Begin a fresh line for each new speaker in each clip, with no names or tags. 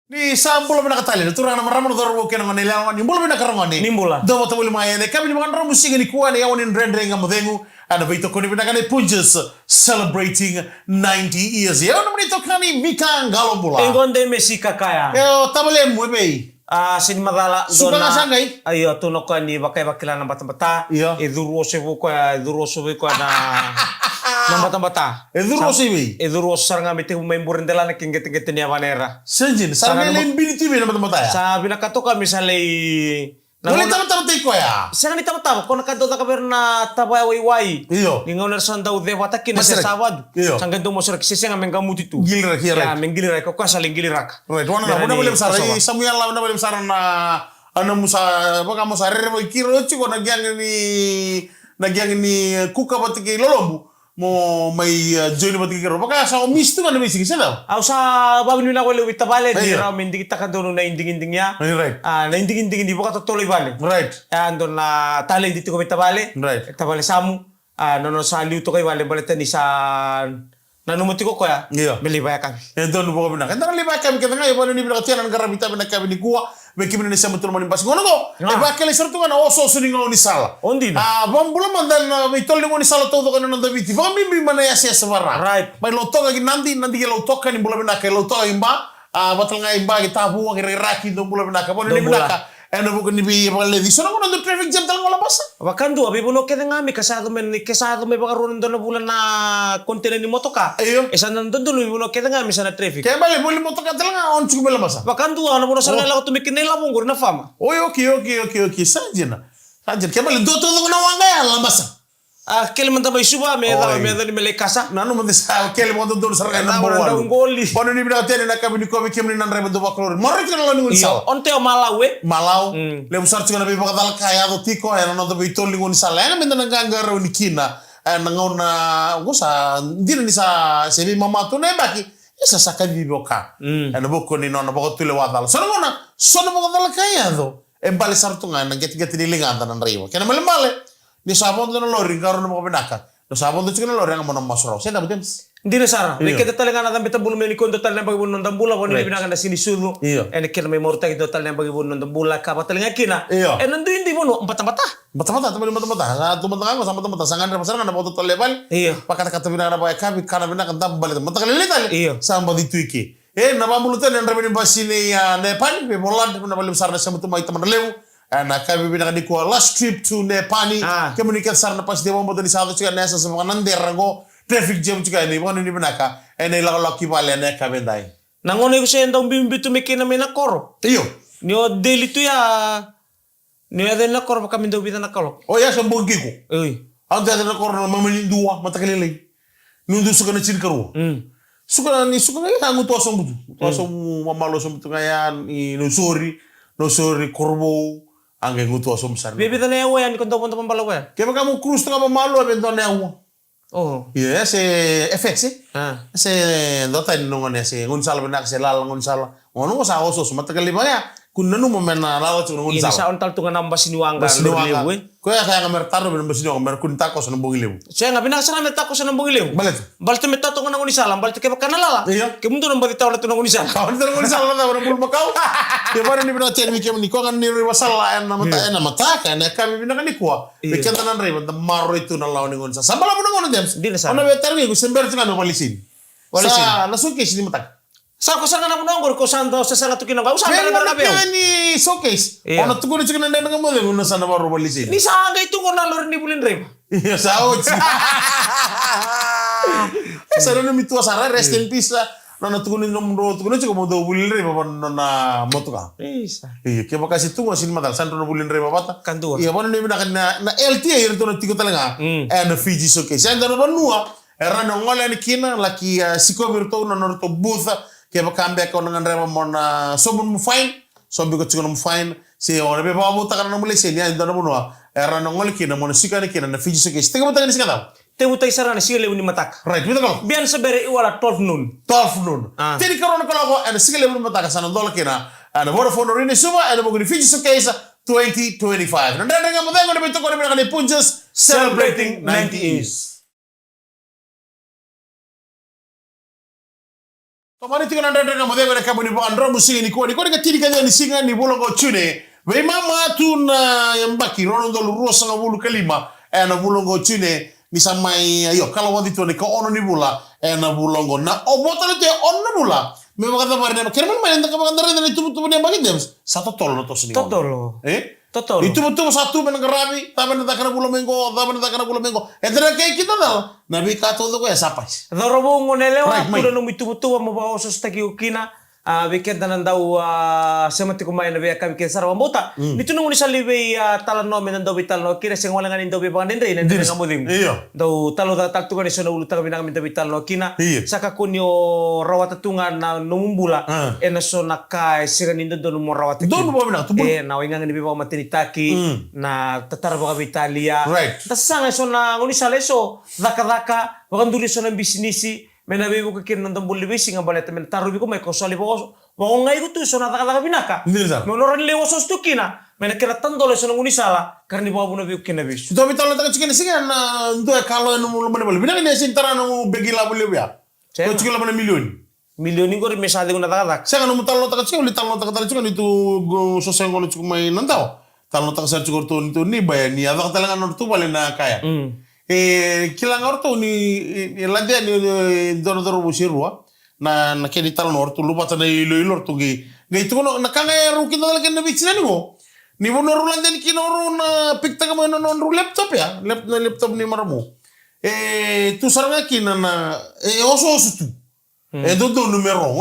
Ni sambula bina katali tu rana maramu doro kena ngani la ngani mbula bina karangani
Nimbula.
do mata buli maya ne kami makan ramu singa ni kuane ya wonin rendering ngamudengu ana vito koni bina kane punches celebrating 90 years ya ona mani tokani mika ngalombula
Engonde Messi kakaya.
yo tabale mwebe
Sin madala
Suka nga sangay?
Ayo tuno ko ni bakay bakila ng bata-bata.
Iyo.
Iduro se ko na ng bata-bata.
Iduro se be?
Iduro sa nga miti may burindela na kinget-kinget ni Avanera.
Sanjin sana len biniti be na mata ya
Sa binakato kami sa lay
wala tama ko ya
Sa nga tama ko nakadota ka pero na tabay-way.
Iyo.
Ningaw na sa daw de wata kin sa
Masarek.
sabad.
Iyo.
Sa gando mo sir kisisi nga mengamu ditu.
Gilra
Ya
kira
menggilirak ko sa linggilirak.
right wana na boleh besar Samuel lah boleh besar na ana musa baka musa rere kiro chiko na gyang ni kuka batiki lolombu mo may join batiki kiro baka sa omisto na bisi kisa
Aw sa babin na wala wita bale di
Ayo.
ra mendig kita ka dono na inding-inding niya.
right
Na inding-inding di buka tuloy bale.
right
Andon na tali dito ko wita bale.
Right.
Tabale samu. Nono sa liu to kay bale bale tani sa nanumuti ko kaya.
Iyo.
Belibaya kami.
Ito no buka bina kanta lima kami kata ngai bani ni bina katian ang garabita bina kami ni kuwa be kimi ni samutul mani pas ngono go e ba kele sortu kana oso suni ngoni sala
Ondi na.
bambula mandan mi tolli ngoni sala todo kana nanda biti ba mi mana ya sia sabara
Right.
mai lo toga gi nanti ke lo toka ni bula bina ke lo toga imba batal ngai imba gi tabu ngi raki do bula bina ka boni ni bina ka eno bukan ni bi ba le di sono ngono do traffic jam tal ngola basa
Wakandu abi buno kede ngami kasado me bakaron dono bulan na kontenen ni motoka.
Iyo.
Esa nandun dulu buno kede ngami sana traffic.
ke bale boli mo toka tal nga on chuku bela basa
Wakandu ano buno sana la tumikinela mongor na fama.
oy okay sajina ke bale do to ngona wanga ya lambasa
Kele manta bay suba me da ni mele kasa.
nanu mo desa kele mo do sarga
Na
number
wala
1
ngoli.
bono ni bina tene na kabini ko be kemni nan rebe do baklor morre kana lo ni sala
Onte o malawe.
malau le musar chuna be bakadal kaya do tiko era no do be tolli ngoni sala ena menda nganga ro ni kina na ngona gosa ndina ni sa sebi mama to ne baki esa saka bi boka ena bokko ni nona bokko tule wadal sono bakadal kaya do e bale sartunga na geti ni linganda nan riwa kena male ni sabon do lori ngaro no benaka no sabon do chuna lori nga mono masoro senda betems
Ndine sara.
Iyo.
Me kede talenga na dambe tabulu me ni kondo talenga bagi bunon dambula woni
Right.
bina na sini sudu.
Iyo.
Ene kena me morta kido talenga bagi bunon dambula ka talenga kina.
Iyo.
Nando indi bono mata-mata.
mata-mata mata-mata sangan na pasaran na boto tolebal
Iyo.
pakata bina na ba kabi kana bina kan dambal mata kali tali
Iyo.
samba di tuiki na bambulutan na rabini basini ya Nepal be Poland na balim sarna sa mutu mai taman lewu na kabi bina kan ko last trip to Nepal komunikat sarna pas dia bombo di satu juga nesa sama kanan derago traffic jam juga ini bon ini bina ka ene la lokki bale ne kabe dai
Nangono ko sa ndong bimbitu me kina me na koro.
iyo
Nyo daily tu ya. Nyo den na koro kami do bita na kalo.
oh ya sambo giku
Uy.
anda ada korona mamali dua mata kali lagi nundu suka na cin karu suka ya ngu toso mutu toso mamalo so mutu kaya ni no sorry korbo angge ngu toso besar
Bibi ta na yawa yan kondo punta pambalawa.
kaya kamu krus tengah mamalo abento na yawa
Oh.
iya se FX
Ah.
se dota ni nongon ya se ngun sala benak se lal ngun sala ngono sa oso mata kali baya kun nanu momena lalo ngun
Ini
sala
sa ontal tu nga namba sinuanga
Basino
lor
anga.
lewe.
Ko ya kaya ngamer taro ben basino ngamer kun takos na bongi lewu.
Saya nga binasa na meta ko sa nambong lewe.
Balet.
Balte meta to nga nanguni salam balte ke kanalala.
Iya.
Ke mundo nang balita wala to nanguni salam.
Kawan taro ngun sala na bulu makau. Ya bara ni bina chen mi kem ni ko kan ni riwa sala en na mata kan ya kami bina kan ni ko.
Iya.
Bikin tanan riwa the maro itu na lawan ngun sa. Sambala mo ngun dem.
Di na sa.
Ona betar ni ko sember tinga no walisin.
Walisin.
Sa nasuke sini mata.
Sa ko sa nga nangungor ko sa ndo sa nga to kinang usa
Kaya
na
na
na
kaya ni showcase.
Iya.
Ona tuko ni chikin ndan ngam mo ngun sa na baro walisin.
Ni sa nga itu ko na lor ni bulin rem.
Iya saot. Sa na mitua sara rest in peace la. Nona tuko ni nomro tuko ni chiko mo do bulire ba na motuka.
Isa.
Iya, kaya makasih tunggu sin matal sandro bulin reba bata.
Kantua.
Iya, mana ni na LTA yun to na tiko talaga. Na Fiji showcase. Sandro banua. Era na ngola ni kina laki siko virtu na norto booth. Kaya makambe ko nang reba mo na sobon mo fine. Sobi ko chiko mo fine. Si ora be babu ta kana mo lesi ni ando na bunua. Era na ngola kina mo na sika ni kina na Fiji showcase. Tiga mo taga ni sika daw.
Te utay sara na sigale uni matak.
Right, bita ko.
Bian sa bere iwala 12 noon.
12 noon.
Ah.
Tini karon ko lako ana sika le mo mataka sana dola kina. Ana Vodafone rini suba ana mo ni Fiji showcase 2025. Nandang nga mo dengo na bito ko na ni Punjas celebrating 90 years. Tomani tika nanda nga modego na kabo ni baka ndro musinga ni kwa ni katiri kanya ni singa ni bolongo chune. Wei mama tu na yambaki rono ndo luruo sanga bulu kalima na bulongo chune ni samai ayo kala wadi tu ni ka ono ni bula na bulongo na obota te ono bula. Me baka tamari na kira man nda ka baka ndara ni tubu ni bagi dem satu tol no tos ni.
Totolo. Totolo.
Itu betul satu men ngarabi taben nda kana bulo mengo taben nda kana bulo mengo. Edra kay kita dal. Nabi ka todo ko ya sapas.
Dorobo ngonele wa
Right,
kuda no mitubutu mo ba oso staki ukina. Weekend na daw semati kumain na biya kami kaya sarwa mota. Nito nung unisal liwe talan no men daw bital no kira sing wala nganin daw bi pangan dindre nan nga modim.
Iya.
Daw talo da taktu kan iso na ulut kami namin daw bital no kina.
Iya.
Saka kunyo rawat tungan na numumbula na so nakai sigan indo do mo rawat.
Doon mo ba na tubul?
Na wingan ni biba matinitaki na tatarba ka Italia.
Right.
Tasanga so na unisal eso daka wakan duli so na bisnisi. Menabi ko kikin ng tambul libisi nga baleta men tarubi ko may kosali po ko ngai ko tu so na taka binaka.
Hindi sar.
Monoran lewo so stukina. Men kira tandole so nang unisala karni babu na bi kinabis.
Sudah bital taka chicken singa na ndo kalau no mo bale. Binang ni sintara no begila bule ya. Ko chicken la million.
Million ko rin mesade ko na taka.
Sanga no mutalo taka chicken litalo taka chicken itu go so sengo lo chicken may nandao. Talo taka sa chicken to ni bayani ada talaga no tu bale na kaya. Kilang orto ni landia ni dono busirua na kedi tal norto lupa tana ilo orto ge itu kono nakanga ru kita lagi na bitsina ni mo ni bono ru landia ni kinoro na pikta ka mo no laptop ya laptop ni maramo tu saranga kina na oso tu do numero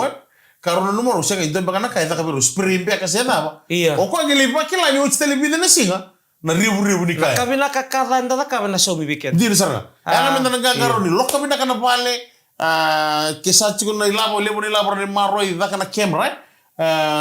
karena numero siya ito baka na kaya kabiro spring pa kasi na ba o ko ngelipa kila ni uchi telebida na singa na ribu-ribu ni kaya.
Kami na kakadanda kami na show weekend.
Di sana. Kaya kami na nagkakaroon ni lok kami na kanapale kesa chiko na ilabo ni maro ida kana camera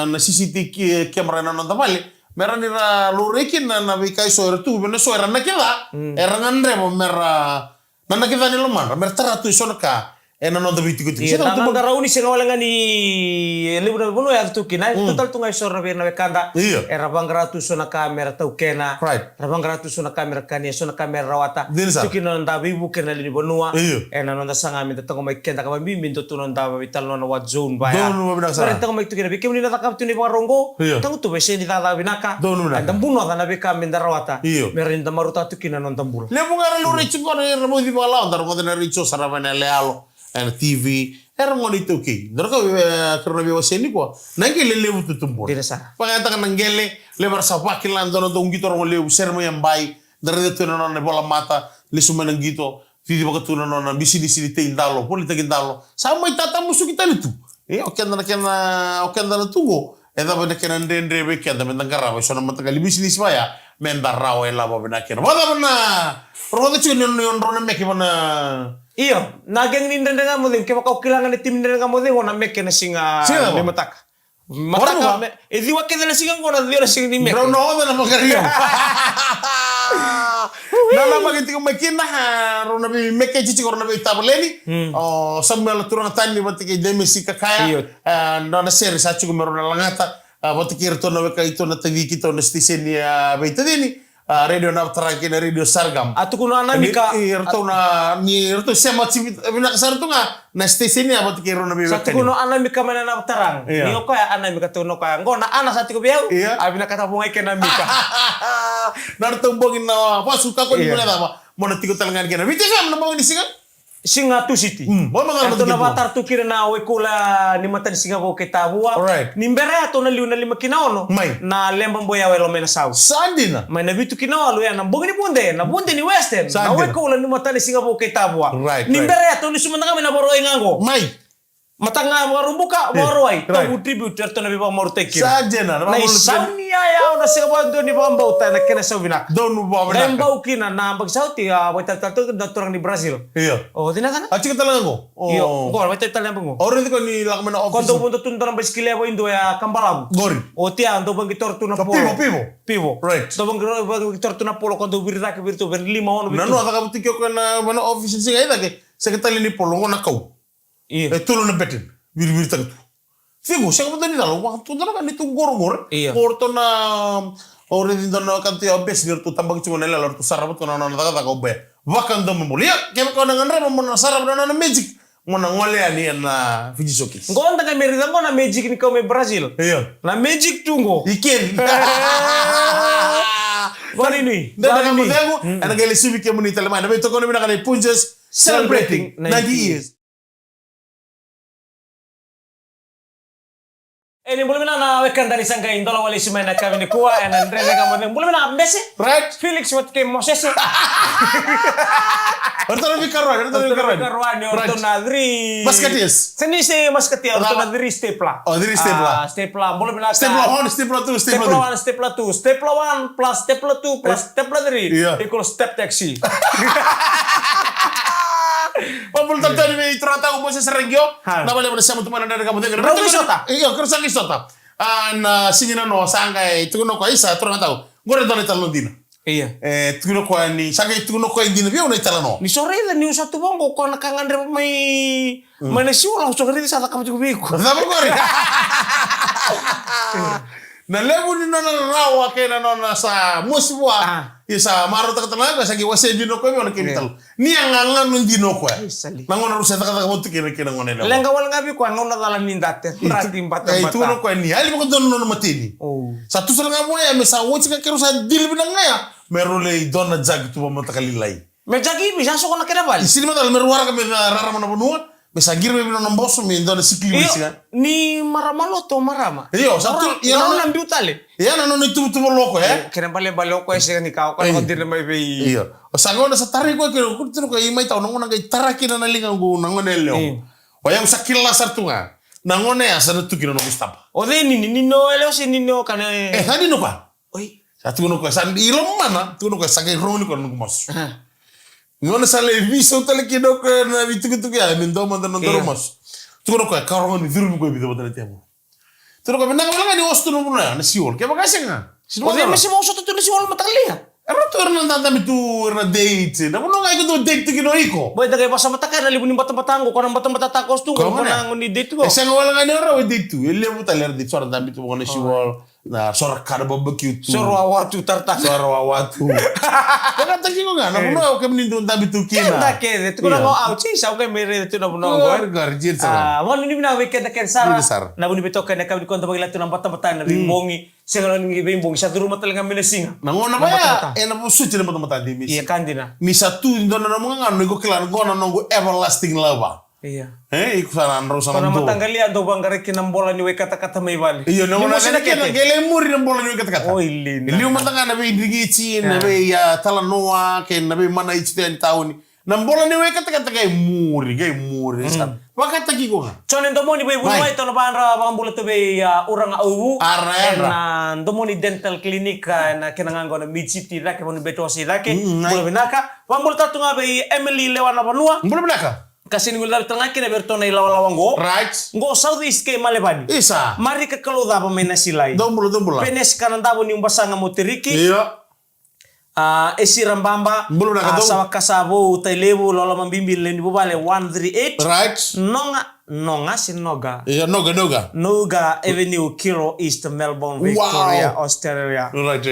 na CCTV camera na nandapale. Meron ni na lurekin na nabikay soer tu bena soer na kila. Erangan mo mera na nakita ni loman. Mer taratu iso na ka. Na nonton video itu.
Iya, nang garauni sing walangan ni libu na buno ya tu kina total tu ngai sor na berna kanda. Era bangratu so na kamera tau kena. Era bangratu so na kamera kani so na kamera rawata. Tu kina nda bibu kena li bonua. Na nonda sanga mi tatong mai kenda ka bimbi minto tu nonda vital no wat zone ba ya. Pero tatong mai tu kina bikim ni natakap tu ni barongo. Tangu tu bese ni tata binaka. Andam buno na bika minda rawata. Merinda maruta tu kina nonda bulo.
Le bunga lu richu ko na ramo di bala ndar mo na richu saravana lealo. TV era ngonito ki dorko karena biwa seni ko nangele lewu tutumbor
dirasa
pagata kan nangele le barsa pakilan dono dong gitu ro lewu sermo yang bai dari tu no ne bola mata le suma nang gitu tidi bakatu no na bisi di sini tindalo polita gindalo sama itata musu kita itu okenda na tugo eda bana kenan dendre be kenda men ngara ba sona mata gali bisi di sibaya men darrawo ela ba bana kena wala bana roda chu no no meki bana.
Iyo, nageng nindan nga mo din kaya kau kailangan ni tim nindan nga mo din wala mek na singa ni mataka. Mataka, di wa kaya na singa ko na di na singa ni mek.
Bro no na magariyo. Nala magiti ko makina ro na bi mek chichi ko na bi tableni. Oh, samela turang tani bati ke demisi ka kaya. No na seri sa chu ko meron na langata. Bati ke reto na ka ito na tagi kito na station ni baita dini. Radio na traki na radio Sargam.
Atu kuno anamika.
Irto na ni irto sema chibit bina kasar tu nga na station niya bati kero na biwa.
Satu kuno anamika mana na tarang. Ni ko ya anamika tu no kaya ngona ana sati ko biau. Abina kata bungai ke namika.
Nartumbongin na pasuka ko ni na ba. Mona tiko talangan kena. Biti sam na bawin singa.
Singa tu city.
Bo mga
ito na batar tu kira na wekula ni mata ni singa ko kita buwa. Nimbere ato na liuna lima kinaono. Na lembang boya welo mena sau.
Sandina.
May na bitu kinaolo ya na bongi ni bunde ni western. Na wekula ni mata ni singa ko kita buwa. Nimbere ato ni sumanda kami na baro engango. Matanga marumbuka maroi to tribute to na biba morteki
sajena
na isaunia ya na sega do ni bamba uta na kena saubina
donu bamba
na mbau kina na bag sauti ya wata tato da turang ni Brazil oh dinatana
achi katalango
yo gor wata talango
ore ko ni lakmena office
kondo punto tundara biskile bo indo ya kambalam
gori
o tia ando bang gitortu na
polo
pivo
right
do bang gitortu na polo kondo birita ke birtu ben lima on
nanu aka buti ko na mana office singa ida ke sekretali ni polo ngona kau tulo na betin bir tak tu figo siya ko tani dalo wa tu dalo kan itu gor porto na ore din dano kan ti obes gir tu tambang cuma nela lor tu sarabut ko na na daga ko be wakan do mo ya ke ko na ngandra mo na sarab na magic ngona ngole ani na Fujisokis.
Ngonda ka merida ngona magic ni kome Brazil.
Iya.
Na magic tungo.
Iken.
Bani ni.
Ndana mudego ana gele subi ke munita le mana beto kono mina Punjas celebrating 90 years.
Ini boleh mina na wekan dari sangka indola wali simena kami ni kuwa and andre ga mo boleh mina ambese.
Right.
Felix wat ke Moses.
Orto vi karwan.
Orto nadri.
Maskatias.
Seni se maskatia orto nadri stepla.
Oh, nadri stepla.
Stepla boleh mina
stepla 1, stepla 2, stepla 2.
Stepla 1, stepla 1 plus stepla 2 plus stepla 3 equals step taxi.
Papul tantani me trata ko sa serengyo na bale bale sa mutuman na kamu dengar. Iyo, kersa kisota. An singina no sanga tuno ko isa tro na tao. Gore dona talo dina.
Iya.
Tuno ko ni sanga tuno ko dina bio na talano.
Ni sore la ni usatu bongo ko na kangandre mai mana siula so gari sa ka maju biku.
Zabo gore. Na lebu ni na rawa ke na sa muswa. Isa maro ta katana ga sagi wase dino ko mi on kintal. Ni anga nun dino ko. Nangon rusa ta ka botu kina ngone le.
Lenga wal ngabi ko ngona dala nindate. Rati mbata.
Tuno ko ni ali ko don no matini. Satu sala ngamo ya mesa wochi ka kero sa dil binanga ya. Merole donna jag tu mata kalilai.
Me jagi bisa so kona kena bali.
Isini mata merwara ka me rara mana bunua. Besa girme bino nomboso mi ndone sikli misiga.
Ni maramalo to marama.
Iyo, satu
ya no nambi utale.
Ya no itu tu loko
Kena bale loko ese ni kau kan dir mai be.
Iyo. O sangona sa tari ko kero kutu ko imai tau ngona ga taraki na linga ngu ngone leo. O yang sakilla sartunga. Nangone ya sana tu kino no Mustafa.
O de ni no eleo si ni no kana.
Hadi no pa.
Oi.
Satu no ko san ilom mana tu no ko sagai roni ko no mos. Ngone sale viso tele kido ko na bitu ya min do manda no dormos. Tu no ko karon ni viru ko bido bodale temo. Tu no ko menang wala ni ostu no na siol. Ke bagase nga.
O de mesi mo so tu ni siol matalia.
Era tu era nanda mi tu era date. Na no ga ko date kino iko.
Boy dagay basa mataka na libun batam-batango ko nang batam-batakos tu ko na ngoni date ko.
Esa wala nga ni ora date tu. Ele mo taler date so nanda mi tu ngone siol. Na sora kada barbecue tu.
Sora watu tartak.
Sora watu. Kaya tagi ko nga na puno ko mnindo ndabi tu kina.
Kenda ke tu na go out si sa ko mere tu na puno go.
Garjir sa.
Mo ni na weekend ke sara. Na buni beto kan ka di konta bagila tu na batam-batan na bimbongi. Sengalo ni bimbongi sa rumah talaga minasinga.
Nangona ba ya? Na po suci na batam-batan di mis.
Iya kandina.
Misa tu ndona na mga ngano ko kailan go na nongo everlasting love.
Iya.
Ikusaran rosa
mando. Para matanggalia do bangare kinambola ni we kata-kata may bali.
Iyo no na kena gele muri nambola ni we kata-kata.
Oh ilin.
Liu matanga na be indrigici na be ya talanoa ke na be mana ichi ten tauni. Nambola ni we kata-kata kay muri sa. Wakata ki ko nga.
Chone ndomoni be bunuai to na banra bambola to be urang au.
Arra.
Na ndomoni dental clinic na kinangango na midcity la ke moni betosi la ke. Bola binaka. Bambola tatunga be Emily Lewana Banua.
Bola binaka.
Kasi ni wala tanga kina bertona ilaw-lawang go.
Right.
Go southeast kay Malebani.
Isa.
Mari ka kaluda pa may nasilay.
Dombulo.
Penes kanandabo ni umbasa nga motiriki.
Iya.
Esirambamba.
Bulo na kadong.
Sawa kasabo utailebu lola mambimbil ni bubale 138.
Right.
Nonga sinoga.
Iya noga.
Noga Avenue Kiro East Melbourne Victoria Australia.
Right.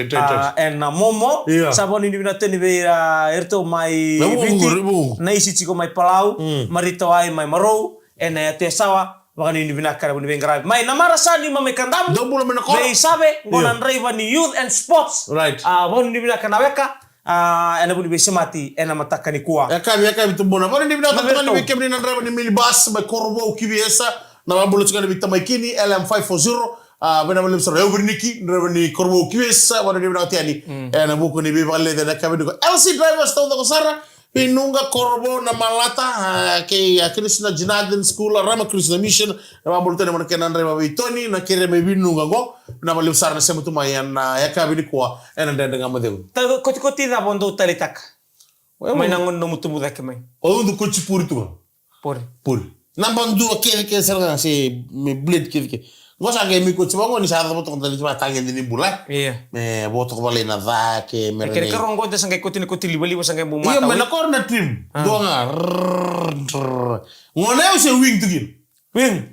And Momo. Sabon ini binatoni be erto mai viti. Na isi chiko mai Palau. Marito ai mai Marou. And te sawa wakani ini binakara buni bengrabi. Mai namara sani mame kandamu.
Dombulo menakor.
Be sabe ngonan raiva ni youth and sports.
Right.
Wakani ini binakara weka. Ena buni besemati ena mataka ni kuwa.
Yakami tumbona. Wakani ini binakara ni wekemni na driver ni minibus by Korbo kibiesa. Na mambulo chukani bitamakini LM540. Bena malim sara Niki driver ni Korbo kibiesa. Wakani ini binakara ni ena buku ni bibale de kami duko LC drivers tahu tako sara. Pinunga Korbo na malata ke Krishna Janardhan School Rama Krishna Mission na mambulo tene mana kenan driver Tony na kere me binunga go na malim sara na sema tumayan na yakabi ni kuwa ena ndende ngamadeu.
Tago koti na bondo utalitaka. May nangon no mutumuda kemay.
Ondo kochi puri tu. Puri. Nambandu ke sara se me blade ke. Ngosa ke mi kochi bango ni sara boto kontali cuma tangen ni bulai.
Iya.
Me boto bale na va ke mere.
Kere rongo de sangai koti libali sangai bumata.
Iya me na corner trim. Doanga. Ngone se wing tu gin.
Wing.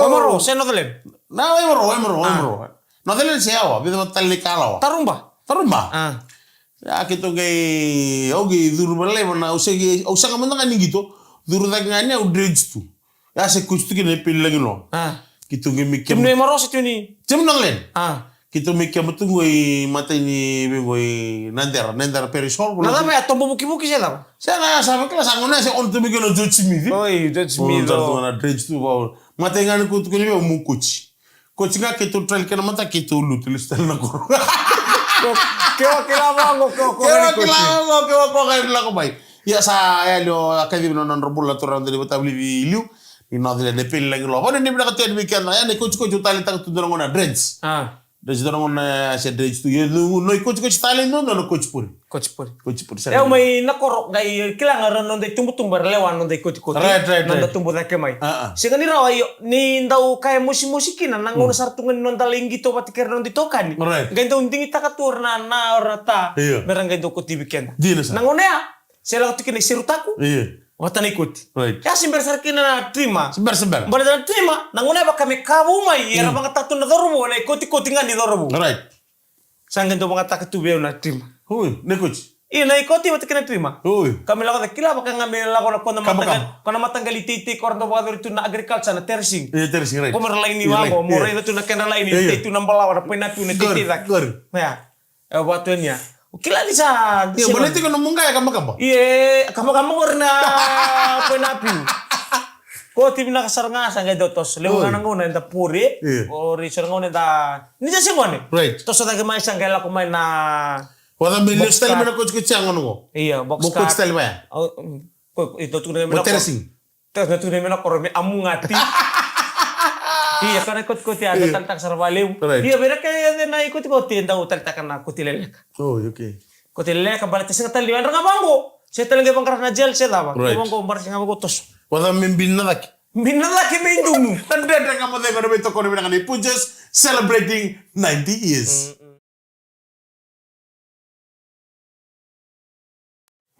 Omoro, se no delen.
Na omoro. No delen se awa, bido tali kala. Tarumba. Ya kita ke ogi durbale mana usagi usanga mendanga ni gitu. durutanganya udrej tu. Ya se kustu kini pil lagi lo. Kitu ngemi kem.
Kimne maros itu ni.
Jem nang len. Kitu mi kem tu ngoi mata ini ngoi nanter perisol.
Nada me atombo buki sih lah.
Sana sabe kelas angona se on tu mi keno judge mi.
Oi, judge mi
lo. Na drej tu ba. Mata ngani kutu kini mu coach. Coach nga kitu trail kena mata kitu lutulis tel na koro.
Kewa kilawango
ko bai. Ya saya lo akadi no non robula torran de batabli liu. Ino dile ne pil lagi lo. Bona ni bina katen weekend ya ne coach tali tak tu dorong na dredge. Dredge dorong na se dredge tu. Ye no coach tali no coach puri.
Coach puri. Eu mai nakoro gai kilanga non de tumbu lewan non de coach.
Right.
Non tumbu da kemai. Sega ni rawa yo ni ndau kaya musik-musikin nang ngono sartungan non dalingi to patiker non ditokani. Gai ndau ndingi takatur na orata. Merang gai ndau koti weekend. Nang ngono ya. Sela tu kini sirutaku. Watan ikut. Ya simber sarkina na terima.
Simber.
Bada na terima. Nang ngono ba kami kabu mai era bang tatu na dorobo na ikoti ngan di dorobo.
Right.
Sangen do bang takatu be na terima.
Hui, ne coach.
Ina ikoti wati kena terima. Kami lakukan kila baka ngambil lakukan kona matanggal titi kordo badur itu na agriculture na tersing.
Tersing right.
Komer lain ni wango, more itu na kena lain itu na balawa na pinatu na titi dak. Ya. Watunya. Kila ni sa.
Iya, boleh tiko ngomong kaya kamu.
Iya, kamu orna penapi. Ko tim na kasarnga sa dotos. Lewo na ngona nda puri. O risor ngona da. Ni sa ngone.
Right.
Tos sa gamay sang gala ko may na.
Wala min style mo na coach chang ngono.
Iya, box
cut. Box style ba?
Ito tu na mina.
Tersing.
Ito tu na mina ko mi amungati. Iya, karena ikut-ikut ya, ada tantak sarwaliw. Iya, beda kayak na ikut-ikutin daw taltakan na kutilelek.
Oh, okay.
Kutilelek kabalat sa taliwan nga banggo. Sa talaga bang karana gel sa daba. Banggo marsi nga bagotos.
Wala min binnadak.
Binnadak may indung.
Tanda nga mo tayo beto ko na ni Pujas celebrating 90 years.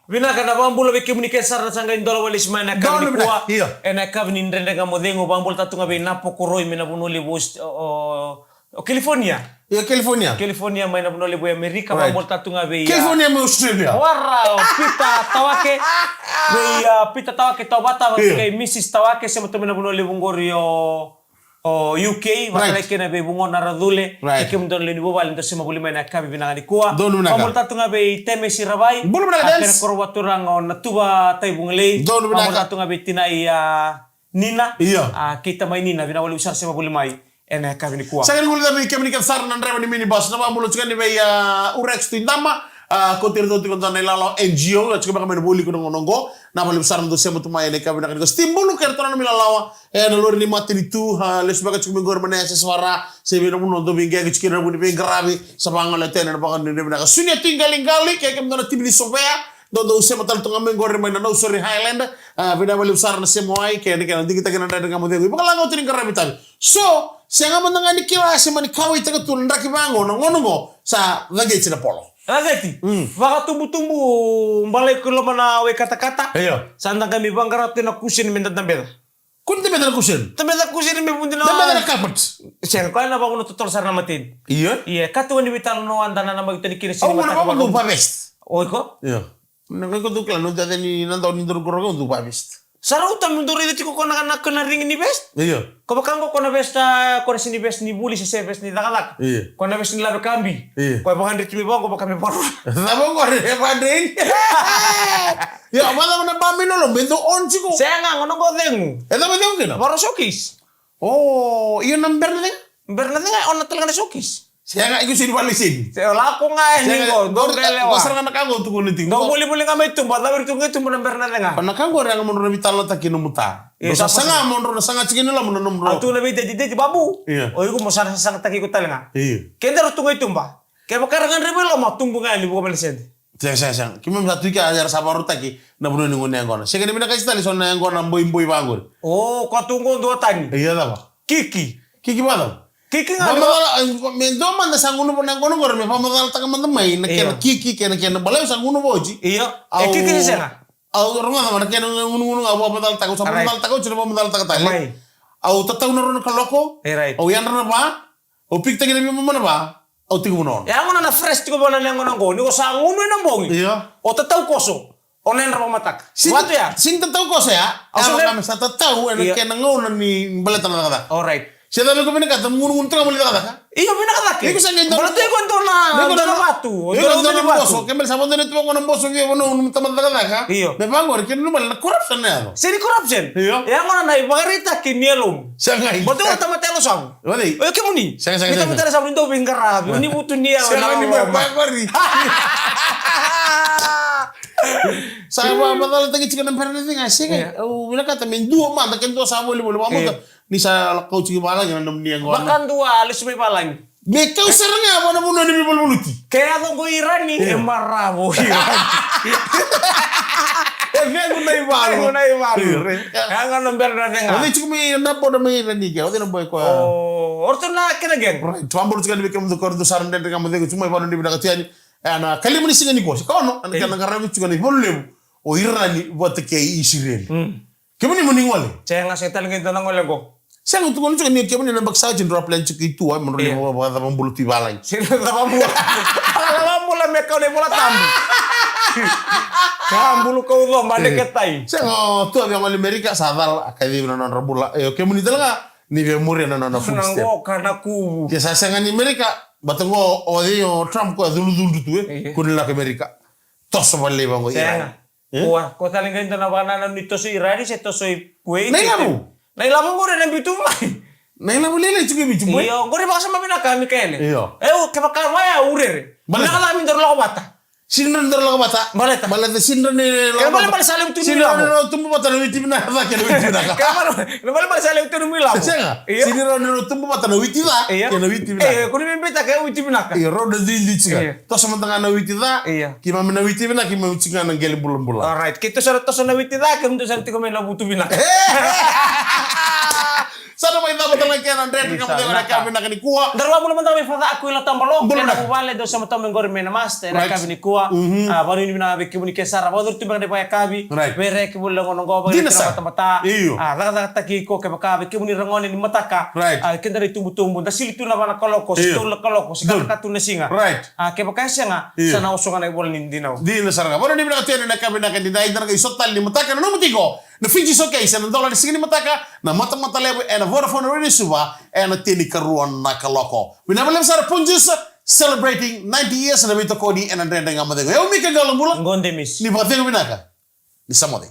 Vina kana bambul be komunikasi sarna sanga indola walis mana kan kuwa ena kavni ndende nga modengo bambul tatunga be napo koroi mena bunoli bus o California.
Ya California.
California maina bunoli bo Amerika bambul tatunga be
California mo Australia.
Warra pita tawake be pita tawake tawata be Mrs Tawake sema to mena bunoli bungorio o UK makala kena be bungo naradule ikem don leni bobal ndo sema bulima na kabi binangani kuwa pamul tatunga be teme sirabai akena korwaturang on natuba tai bunglei pamul tatunga be tinai Nina kita mai Nina binawali usar sema bulimai ena kabi ni kuwa
sagani gulda be kemni kan sarna ndreva ni minibus na pamul chukani be urex tindama kotir do tikon tan lalo NGO la chukaba kamene boli ko ngongo na bali besar ndo sema tuma ene kabina kan stimbulu kertona mi lalawa na lori ni matini tu le subaga chukumi gor mane se swara se bino muno do binga ke chukira buni be gravi sabanga le tene na bakan ni bina sunya tingalingali ke kem dona tibni sopea do sema tal tunga men gor mane no sorry Highland bina bali besar na semoai ke ni kan kita kan ada ngamo de bakala ngotini gravi tabi so senga mandanga ni kila semani kawi taka tun ndaki bango ngono sa lagi cina polo.
Agati. Baka tumbu-tumbu balay ko laman na we kata-kata.
Iya.
Sandang kami bangkarat na kusin minta tambeda.
Kun tambeda kusin.
Tambeda kusin mi pundi na.
Tambeda carpet.
Siya ko na ba ko tutol sa namatin.
Iya.
Iya, katuan ni vital no anda na magtani kini sini
mata. Oh, mana ba best.
Oy ko?
Iya. Nang ko dukla no dade ni nandaw ni dur ko do ba best.
Sarutan munduri dito ko na ring ni best.
Iya.
Kabakang ko na best ko na sini best ni buli sa best ni dakalak.
Iya.
Ko na best ni laro kambi.
Iya.
Ko 100 mi ba ko kami paru.
Sabong ko re padring. Ya mana ba minolo bendo on siko.
Saya nga ngono ko dengu.
Eta ba dengu kina?
Baro showcase.
Oh, iyo number na.
Bernard nga on talaga na showcase.
Saya nga ikusin walisin.
Saya lako nga ni ko. Go kelewa.
Basar nga nakago tu kuno ting.
No buli-buli nga may tumba, lawer tu nga tumba ng Bernard nga.
Panakago ra nga mo na bitalo ta kinumuta. Sa sanga mo na sanga chigin la mo na numro.
Atu na bide dide babu. O ko mo sa sanga taki ko talaga. Kenda ro tu nga tumba. Kaya makarangan rebel mo tumbo nga ni buko malised.
Saya. Kimi satu ka ajar sabaru taki na buno ni ngone ngona. Sega ni mina kasi tali sonna ngona mboy bangur.
Oh, ko tungo do tani.
Iya da ba.
Kiki
ba? Kiki nga mendo manda sanguno po nang kono me pamadal ta kamanda mai na ken kiki ken balay sanguno boji
iya kiki sena
au ronga na ken ngunu nga pamadal ta ko pamadal ta ko chira pamadal ta tali
mai
au tataw na ron kaloko
right
au yan na ba au pikta gina mi mana ba au tigo non
ya ngona na fresh tigo bona nang ngono ni ko sanguno na bongi
iya
o tataw koso o Online ra matak. Waktu ya?
Sing tahu ko saya. Ako kami sa tahu ana kaya nangaw ni balatan na kata.
Alright.
Siya dami ko pinakata ngungun tanga muli kata.
Iyo pinakata.
Iko sa ngendo.
Balatu ko na batu.
Iko na boso. Kembali sa mo dito ko ng boso ngi wono taman kata ka.
Iyo.
Me bangor kin lumal na corruption na ano.
Sini corruption.
Iyo.
Ya ngona na ibagarita kinielum.
Siya nga.
Boto ta matelo sang.
Wali.
Eh kemuni.
Siya.
Kita matelo sang ndo bingara. Ni butu nia.
Siya ni bangor ni. Saya batal tagi chicken empire na tinga sige. Wala ka tamen duo man taken to sa mo libo mo ni sa kau cigi balang yang nam niang gua.
Bahkan dua alis may balang.
Me kau serangnya apa namun ni bibol buluti.
Kaya to ko Iran ni marabo Iran.
Kaya gunai baru.
Kaya nga number na nga.
Oni chiku me na po na me ni kaya odi na boy ko.
Oh, orto na kinageng.
Tuambul chikan bikem do kordo sarande de gamade ko chumai baru ni bidaka tiani. Ana kalimani singa ni ko. Kono ana kana garabi chikan ni bollem. O Iran buat ke Israel. Kemani muning wale.
Saya nga setal ngito nang wala ko.
Saya untuk kalau cakap ni kemana nak baksa jendera plan cek itu, menurut dia bawa bawa bulu tibalai.
Sini bawa bulu, bawa bulu mereka ni bola tambu. Bulu kau tu mana ketai.
Saya tu yang Amerika sadar akadi nana rabula. Kemana itu lah ni memori nana food stamp.
Nanggo karena ku.
Ya saya ngani Amerika, batengo odio Trump ko dulu tu kunila ke Amerika. Tos balik bango Iran.
Wah, kau tahu kan tanah banana ni tosu Iran ni setosoi kue.
Nai
lamu gore na bitu mai.
Nai lamu lele juga bitu mai.
Iyo, gore baksa mabina kami kele.
Iyo.
Kebakar waya urere. Bala kala min dorlo bata.
Sinran dorlo bata.
Baleta.
Baleta sinran ni.
Kembali balik salim tu
ni lamu. Sinran tumbu bata na witi na hada kena witi na.
Kembali balik salim tu ni lamu.
Senga. Sinran ni tumbu bata na witi na. Kena witi na.
Kuni membeta kayak witi na.
Iyo, roda dili cika. Tos sementara na witi na. Kima mina witi na kima cika na geli bulan-bulan.
Alright, kita surat tos na witi na kem tu santi komen labu tu bina.
Sana may dapat na kaya ng dredge kamu dengan kami na kanikuha.
Darwa mo naman tayo fata ako ila tambalo. Kaya na kubale do sa matong ngor me na master na kami ni kuha. Baru ini na biki muni kesara. Baru tu bang depa kabi. Bere ke bulang ngono go bang mata. Laga taki ko ke kabi ke muni rangoni ni mataka. Kita dari tumbu-tumbu. Da sili tu na bana koloko, situl koloko, sikala katu na singa. Ke bakasya nga sana usungan ay bolan dinaw.
Dina sarga. Baru ni bina tiyan na kami na kandidat na kay sotal ni mataka na numutiko. Na Fiji okay sa ng dollar sige ni mataka na mata-mata lebo and Vodafone really suba and tini karuan na kaloko. Binabalam sa Punjus celebrating 90 years na bito ko di and ang nga madego. Yaw mi ka galang bulan.
Ngonde miss.
Ni ba tingo binaka? Ni samode.